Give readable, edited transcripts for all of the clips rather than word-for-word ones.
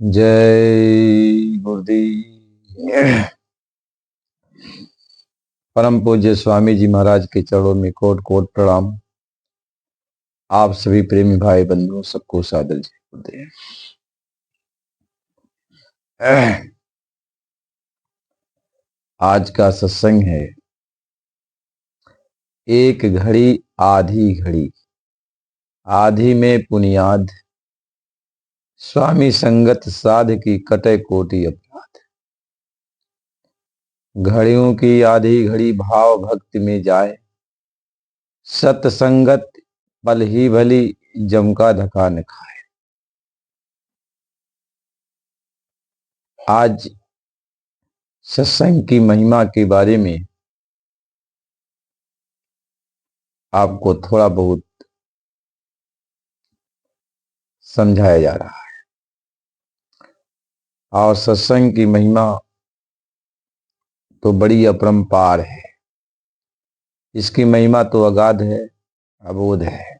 जय गुरुदेव। परम पूज्य स्वामी जी महाराज के चरणों में कोट कोट प्रणाम। आप सभी प्रेमी भाई बंधुओं सबको सादर जय गुरुदेव। आज का सत्संग है एक घड़ी आधी घड़ी, आधी में पुनियाद, स्वामी संगत साध की कटे कोटि अपराध। घड़ियों की आधी घड़ी भाव भक्ति में जाए, सत्संगत पल ही भली जम का धक्का न खाए। आज सत्संग की महिमा के बारे में आपको थोड़ा बहुत समझाया जा रहा है। और सत्संग की महिमा तो बड़ी अपरंपार है। इसकी महिमा तो अगाध है, अबोध है।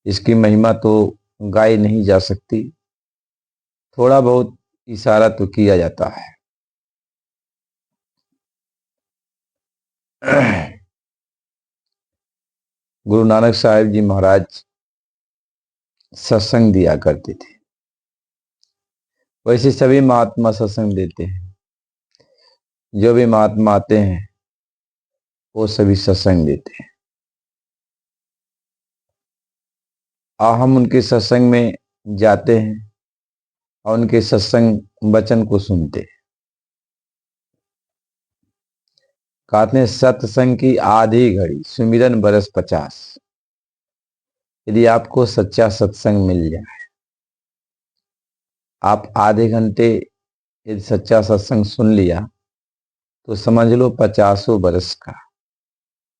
इसकी महिमा तो गाई नहीं जा सकती। थोड़ा बहुत इशारा तो किया जाता है। गुरु नानक साहिब जी महाराज सत्संग दिया करते थे। वैसे सभी महात्मा सत्संग देते हैं। जो भी महात्मा आते हैं वो सभी सत्संग देते हैं। और हम उनके सत्संग में जाते हैं और उनके सत्संग वचन को सुनते हैं। कहते हैं सत्संग की आधी घड़ी सुमिरन बरस 50। यदि आपको सच्चा सत्संग मिल जाए, आप आधे घंटे यदि सच्चा सत्संग सुन लिया तो समझ लो 50 बरस का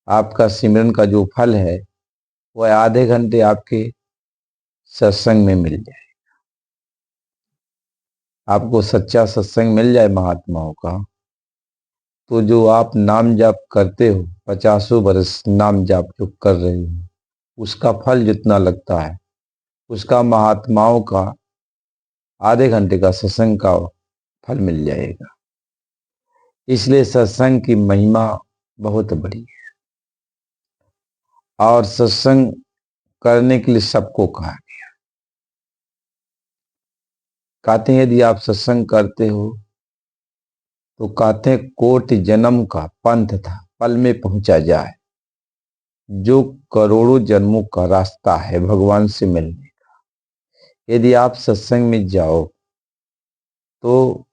आपका सिमरन का जो फल है वह आधे घंटे आपके सत्संग में मिल जाए। आपको सच्चा सत्संग मिल जाए महात्माओं का, तो जो आप नाम जाप करते हो, 50 बरस नाम जाप जो कर रहे हो, उसका फल जितना लगता है उसका महात्माओं का आधे घंटे का सत्संग का फल मिल जाएगा। इसलिए सत्संग की महिमा बहुत बड़ी है। और सत्संग करने के लिए सबको कहा गया। कहते हैं यदि आप सत्संग करते हो तो कहते हैं कोटि जन्म का पंथ था पल में पहुंचा जाए, जो करोड़ों जन्मों का रास्ता है भगवान से मिलने का। यदि आप सत्संग में जाओ तो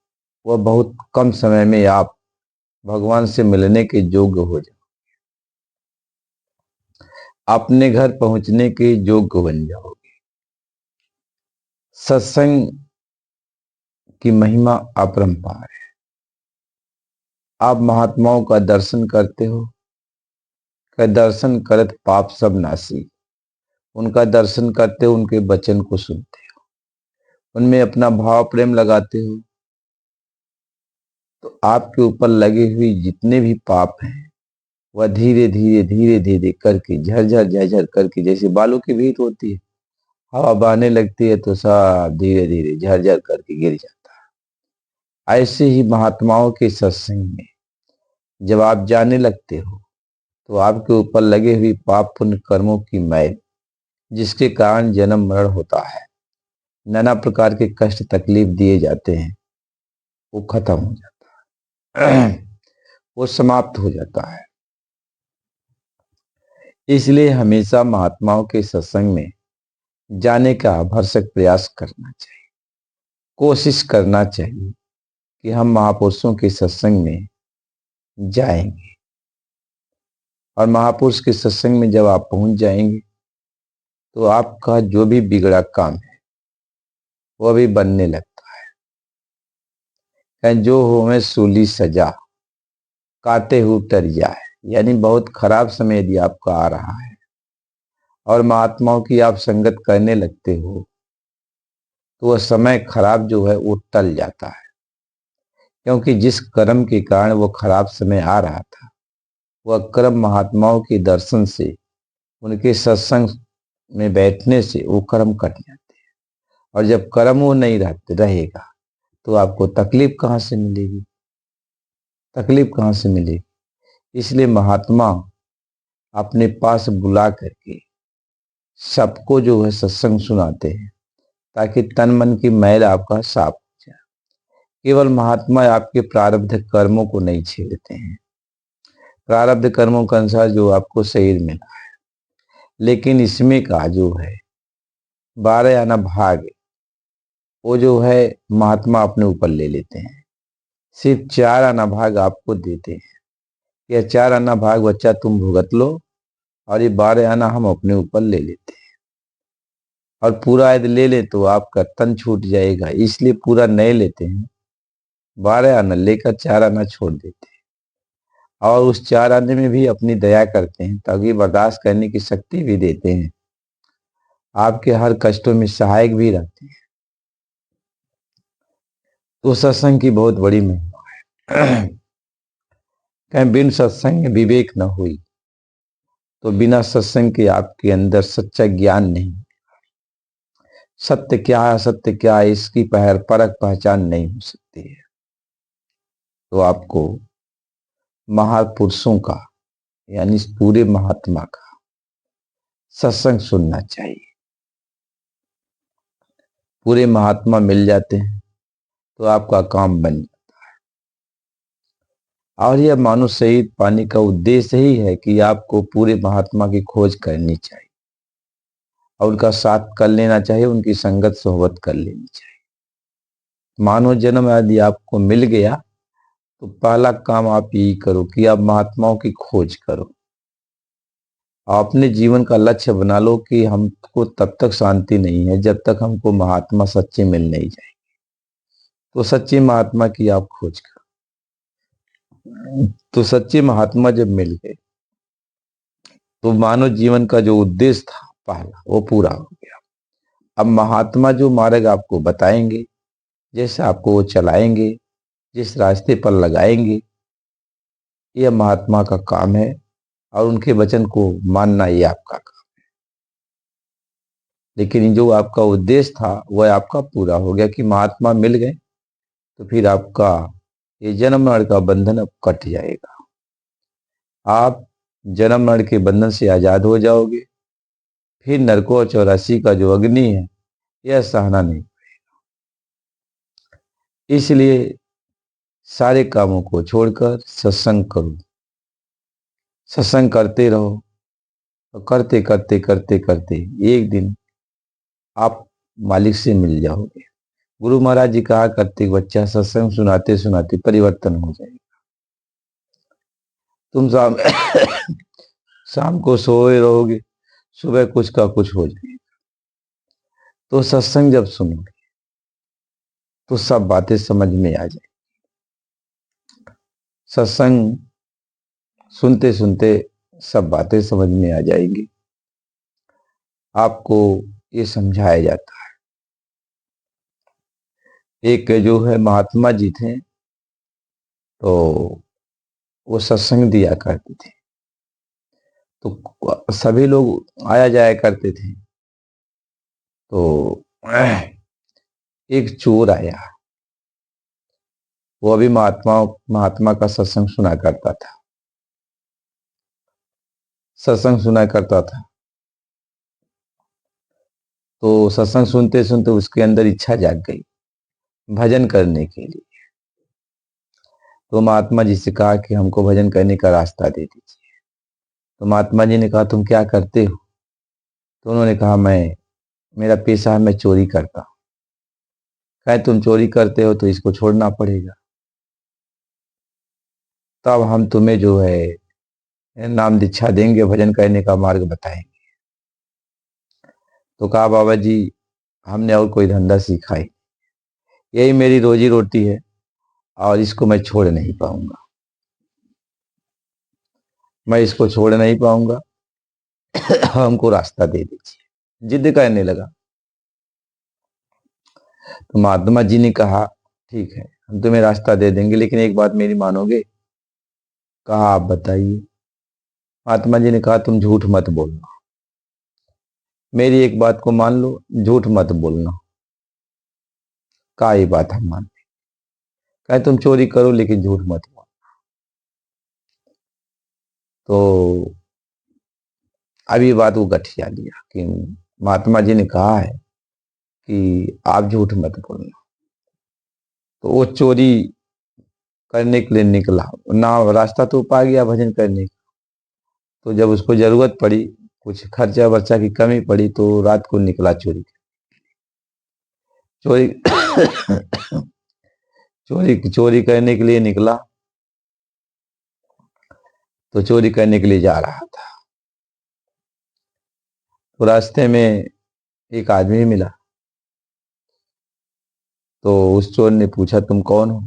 वह बहुत कम समय में आप भगवान से मिलने के योग्य हो जाओ, अपने घर पहुंचने के योग्य बन जाओगे। सत्संग की महिमा अपरंपार है। आप महात्माओं का दर्शन करते हो, का दर्शन करत पाप सब नासी। उनका दर्शन करते हो, उनके वचन को सुनते हो, उनमें अपना भाव प्रेम लगाते हो, तो आपके ऊपर लगे हुए जितने भी पाप हैं वह धीरे धीरे धीरे धीरे करके झरझर झरझर करके, जैसे बालू की भीत होती है, हवा बहने लगती है तो सब धीरे धीरे झरझर करके गिर जाता है। ऐसे ही महात्माओं के सत्संग में जब आप जाने लगते हो तो आपके ऊपर लगे हुए पाप पुण्य कर्मों की मैल, जिसके कारण जन्म मरण होता है, नाना प्रकार के कष्ट तकलीफ दिए जाते हैं, वो खत्म हो जाता है। वो समाप्त हो जाता है। इसलिए हमेशा महात्माओं के सत्संग में जाने का भरसक प्रयास करना चाहिए। कोशिश करना चाहिए कि हम महापुरुषों के सत्संग में जाएंगे। और महापुरुष के सत्संग में जब आप पहुंच जाएंगे तो आपका जो भी बिगड़ा काम है वह भी बनने लगता है। जो हो में सूली सजा काटे हु टर जाए, यानी बहुत खराब समय यदि आपका आ रहा है और महात्माओं की आप संगत करने लगते हो तो वह समय खराब जो है वो टल जाता है। क्योंकि जिस कर्म के कारण वो खराब समय आ रहा था, वह कर्म महात्माओं के दर्शन से, उनके सत्संग में बैठने से वो कर्म कट जाते हैं और जब कर्म वो नहीं रहेगा तो आपको तकलीफ कहाँ से मिलेगी? तकलीफ कहाँ से मिलेगी? इसलिए महात्मा अपने पास बुला करके सबको जो है सत्संग सुनाते हैं, ताकि तन मन की मैल आपका साफ हो जाए। केवल महात्मा आपके प्रारब्ध कर्मों को नहीं छेड़ते हैं, प्रारब्ध कर्मों के अनुसार जो आपको शरीर मिला, लेकिन इसमें का जो है 12 आना भाग, वो जो है महात्मा अपने ऊपर ले लेते हैं। सिर्फ 4 आना भाग आपको देते हैं। यह 4 आना भाग बच्चा तुम भुगत लो, और ये 12 आना हम अपने ऊपर ले लेते हैं। और पूरा यदि ले ले तो आपका तन छूट जाएगा, इसलिए पूरा नहीं लेते हैं। 12 आना लेकर 4 आना छोड़ देते हैं, और उस 4 आने में भी अपनी दया करते हैं, ताकि बर्दाश्त करने की शक्ति भी देते हैं, आपके हर कष्टों में सहायक भी रहते हैं। तो सत्संग की बहुत बड़ी महिमा है। कहीं बिन सत्संग विवेक न हुई, तो बिना सत्संग के आपके अंदर सच्चा ज्ञान नहीं, सत्य क्या है असत्य क्या है इसकी परख पहचान नहीं हो सकती है। तो आपको महापुरुषों का, यानी इस पूरे महात्मा का सत्संग सुनना चाहिए। पूरे महात्मा मिल जाते हैं तो आपका काम बन जाता है। और यह मानव शरीर पाने का उद्देश्य ही है कि आपको पूरे महात्मा की खोज करनी चाहिए, और उनका साथ कर लेना चाहिए, उनकी संगत सोहबत कर लेनी चाहिए। मानव जन्म यदि आपको मिल गया तो पहला काम आप यही करो कि आप महात्माओं की खोज करो। अपने जीवन का लक्ष्य बना लो कि हमको तब तक शांति नहीं है जब तक हमको महात्मा सच्चे मिल नहीं जाए। तो सच्चे महात्मा की आप खोज करो। तो सच्चे महात्मा जब मिल गए तो मानव जीवन का जो उद्देश्य था पहला, वो पूरा हो गया। अब महात्मा जो मार्ग आपको बताएंगे, जैसे आपको वो चलाएंगे, जिस रास्ते पर लगाएंगे, यह महात्मा का काम है, और उनके वचन को मानना ये आपका काम। लेकिन जो आपका उद्देश्य था वह आपका पूरा हो गया कि महात्मा मिल गए, तो फिर आपका ये जन्म मरण का बंधन अब कट जाएगा। आप जन्म मरण के बंधन से आजाद हो जाओगे। फिर नरकों और 84 का जो अग्नि है यह सहना नहीं। इसलिए सारे कामों को छोड़कर सत्संग करो, सत्संग करते रहो, और करते करते करते करते एक दिन आप मालिक से मिल जाओगे। गुरु महाराज जी कहा करते, बच्चा सत्संग सुनाते सुनाते परिवर्तन हो जाएगा। तुम शाम को सोए रहोगे, सुबह कुछ का कुछ हो जाएगा। तो सत्संग जब सुनोगे तो सब बातें समझ में आ जाए। सत्संग सुनते सुनते सब बातें समझ में आ जाएंगी। आपको ये समझाया जाता है। एक जो है महात्मा जी थे, तो वो सत्संग दिया करते थे, तो सभी लोग आया जाया करते थे। तो एक चोर आया, वो अभी महात्मा का सत्संग सुना करता था, सत्संग सुना करता था। तो सत्संग सुनते सुनते उसके अंदर इच्छा जाग गई भजन करने के लिए। तो महात्मा जी से कहा कि हमको भजन करने का रास्ता दे दीजिए। तो महात्मा जी ने कहा तुम क्या करते हो? तो उन्होंने कहा मेरा पेशा है, मैं चोरी करता हूँ। कहे तुम चोरी करते हो तो इसको छोड़ना पड़ेगा, तब हम तुम्हें जो है नाम दीक्षा देंगे, भजन करने का मार्ग बताएंगे। तो कहा बाबा जी हमने और कोई धंधा सीखा ही, यही मेरी रोजी रोटी है, और इसको मैं छोड़ नहीं पाऊंगा, मैं इसको छोड़ नहीं पाऊंगा। हमको रास्ता दे दीजिए। जिद करने लगा। तो महात्मा जी ने कहा ठीक है हम तुम्हें रास्ता दे देंगे, लेकिन एक बात मेरी मानोगे? कहा आप बताइए। महात्मा जी ने कहा तुम झूठ मत बोलना, मेरी एक बात को मान लो, झूठ मत बोलना। का ये बात हम मानते। कहे तुम चोरी करो लेकिन झूठ मत बोलो। तो अब ये बात वो गठिया लिया कि महात्मा जी ने कहा है कि आप झूठ मत बोलना। तो वो चोरी करने के लिए निकला ना, रास्ता तो पा गया भजन करने का। तो जब उसको जरूरत पड़ी, कुछ खर्चा वर्चा की कमी पड़ी, तो रात को निकला चोरी चोरी चोरी चोरी करने के लिए निकला। तो चोरी करने के लिए जा रहा था, तो रास्ते में एक आदमी मिला। तो उस चोर ने पूछा तुम कौन हो?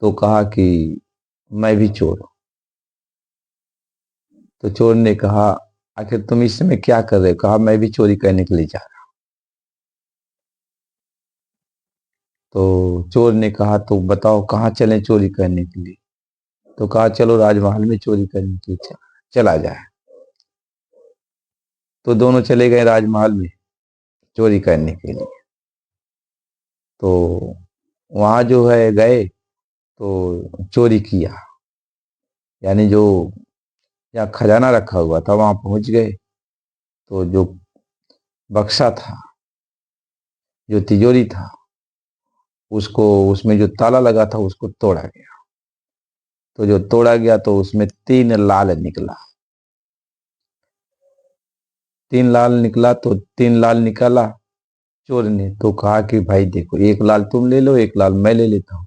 तो कहा कि मैं भी चोर हूं। तो चोर ने कहा आखिर तुम इस समय क्या कर रहे हो? कहा मैं भी चोरी करने के लिए जा रहा। तो चोर ने कहा तो बताओ कहाँ चलें चोरी करने के लिए? तो कहा चलो राजमहल में चोरी करने के लिए चला जाए। तो दोनों चले गए राजमहल में चोरी करने के लिए। तो वहां जो है गए तो चोरी किया, यानी जो यहाँ खजाना रखा हुआ था वहां पहुंच गए। तो जो बक्सा था, जो तिजोरी था, उसको, उसमें जो ताला लगा था उसको तोड़ा गया। तो जो तोड़ा गया तो उसमें 3 लाल निकला। 3 लाल निकला तो 3 लाल निकाला चोर ने, तो कहा कि भाई देखो, एक लाल तुम ले लो, एक लाल मैं ले लेता हूँ।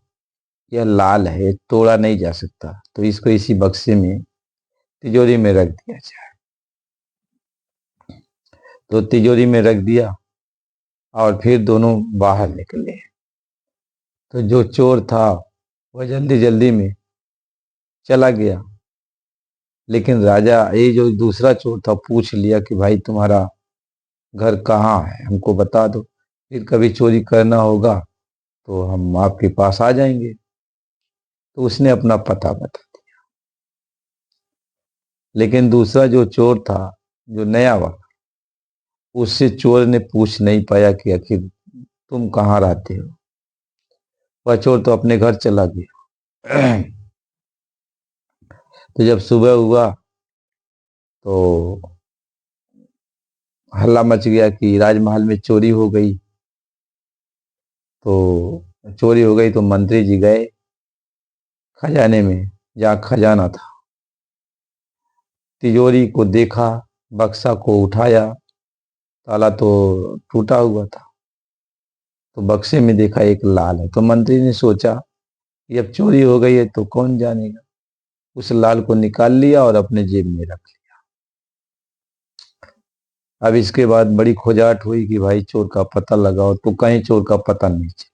यह लाल है, तोड़ा नहीं जा सकता, तो इसको इसी बक्से में, तिजोरी में रख दिया जाए। तो तिजोरी में रख दिया और फिर दोनों बाहर निकले। तो जो चोर था वह जल्दी जल्दी में चला गया, लेकिन राजा, ये जो दूसरा चोर था, पूछ लिया कि भाई तुम्हारा घर कहाँ है, हमको बता दो, फिर कभी चोरी करना होगा तो हम आपके पास आ जाएंगे। तो उसने अपना पता बता दिया। लेकिन दूसरा जो चोर था, जो नया वाला, उससे चोर ने पूछ नहीं पाया कि आखिर तुम कहाँ रहते हो। वह चोर तो अपने घर चला गया। तो जब सुबह हुआ तो हल्ला मच गया कि राजमहल में चोरी हो गई। तो चोरी हो गई तो मंत्री जी गए खजाने में, जहाँ खजाना था। तिजोरी को देखा, बक्सा को उठाया, ताला तो टूटा हुआ था। तो बक्से में देखा एक लाल है। तो मंत्री ने सोचा कि अब चोरी हो गई है तो कौन जानेगा। उस लाल को निकाल लिया और अपने जेब में रख लिया। अब इसके बाद बड़ी खोजाहट हुई कि भाई चोर का पता लगाओ, तो कहीं चोर का पता नहीं चला।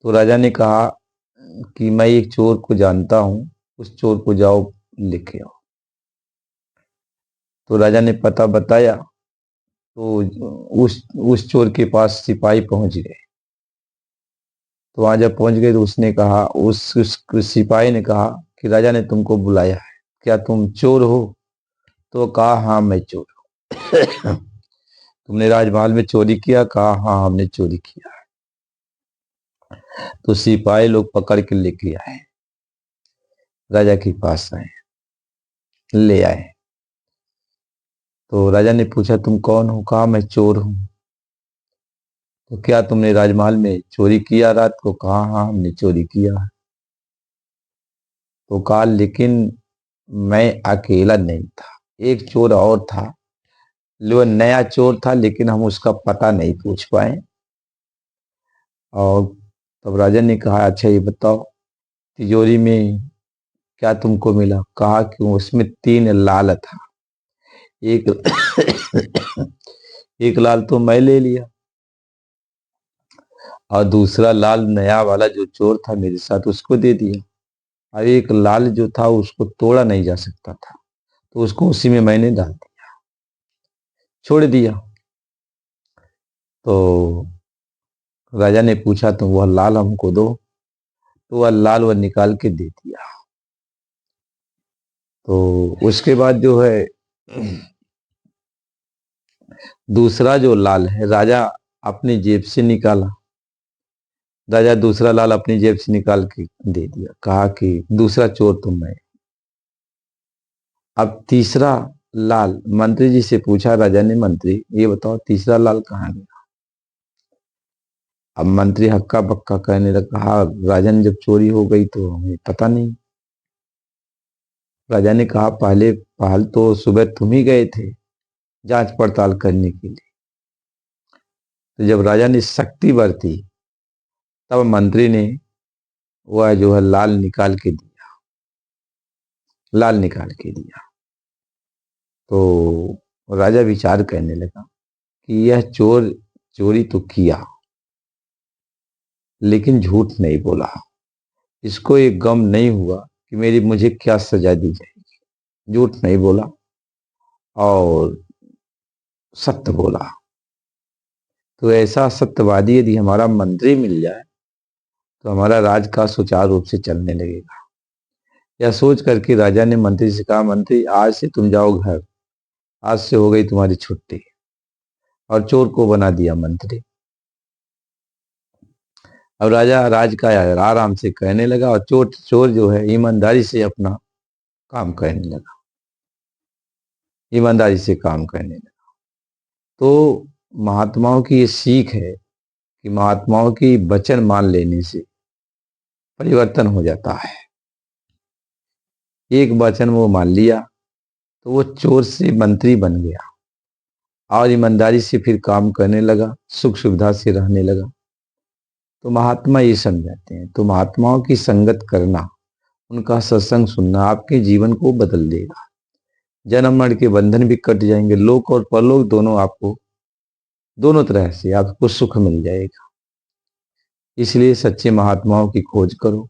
तो राजा ने कहा कि मैं एक चोर को जानता हूं, उस चोर को जाओ लेके आओ। तो राजा ने पता बताया। तो उस चोर के पास सिपाही पहुंच गए। तो वहां जब पहुंच गए तो उसने कहा, उस सिपाही ने कहा कि राजा ने तुमको बुलाया है, क्या तुम चोर हो? तो कहा हाँ मैं चोर हूं। तुमने राजमहल में चोरी किया? कहा हाँ हमने चोरी किया। तो सिपाही लोग पकड़ के लेके आए, राजा के पास आए, ले आए। तो राजा ने पूछा तुम कौन हो? कहा मैं चोर हूं। तो क्या तुमने राजमहल में चोरी किया रात को? कहा हाँ हमने चोरी किया। तो कहा लेकिन मैं अकेला नहीं था, एक चोर और था, वो नया चोर था, लेकिन हम उसका पता नहीं पूछ पाए। और तब राजा ने कहा अच्छा ये बताओ, तिजोरी में क्या तुमको मिला? कहा कि उसमें 3 लाल था, एक एक लाल तो मैं ले लिया, और दूसरा लाल नया वाला जो चोर था मेरे साथ उसको दे दिया, और एक लाल जो था उसको तोड़ा नहीं जा सकता था, तो उसको उसी में मैंने डाल दिया, छोड़ दिया। तो राजा ने पूछा तो वह लाल हमको दो। तो वह लाल वह निकाल के दे दिया। तो उसके बाद जो है दूसरा जो लाल है राजा अपनी जेब से निकाला। राजा दूसरा लाल अपनी जेब से निकाल के दे दिया, कहा कि दूसरा चोर तो मैं। अब तीसरा लाल मंत्री जी से पूछा राजा ने, मंत्री ये बताओ तीसरा लाल कहाँ गया? अब मंत्री हक्का बक्का कहने लगा, हाँ राजन जब चोरी हो गई तो हमें पता नहीं। राजा ने कहा पहल तो सुबह तुम ही गए थे जांच पड़ताल करने के लिए। तो जब राजा ने सख्ती बरती तब मंत्री ने वह जो है लाल निकाल के दिया, लाल निकाल के दिया। तो राजा विचार करने लगा कि यह चोर चोरी तो किया लेकिन झूठ नहीं बोला। इसको एक गम नहीं हुआ कि मुझे क्या सजा दी जाएगी। झूठ नहीं बोला और सत्य बोला। तो ऐसा सत्यवादी यदि हमारा मंत्री मिल जाए तो हमारा राज का सुचारू रूप से चलने लगेगा। यह सोच करके राजा ने मंत्री से कहा, मंत्री आज से तुम जाओ घर, आज से हो गई तुम्हारी छुट्टी। और चोर को बना दिया मंत्री। अब राजा राज का आराम से कहने लगा और चोर चोर जो है ईमानदारी से अपना काम करने लगा, ईमानदारी से काम करने लगा। तो महात्माओं की ये सीख है कि महात्माओं की वचन मान लेने से परिवर्तन हो जाता है। एक वचन वो मान लिया तो वो चोर से मंत्री बन गया और ईमानदारी से फिर काम करने लगा, सुख सुविधा से रहने लगा। तो महात्मा ये समझाते हैं, तो महात्माओं की संगत करना, उनका सत्संग सुनना आपके जीवन को बदल देगा। जन्म मरण के बंधन भी कट जाएंगे, लोक और परलोक दोनों आपको, दोनों तरह से आपको सुख मिल जाएगा। इसलिए सच्चे महात्माओं की खोज करो,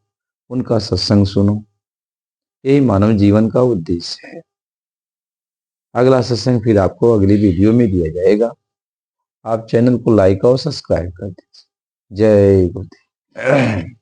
उनका सत्संग सुनो। यही मानव जीवन का उद्देश्य है। अगला सत्संग फिर आपको अगली वीडियो में दिया जाएगा। आप चैनल को लाइक और सब्सक्राइब कर दीजिए। जय गुरुदेव।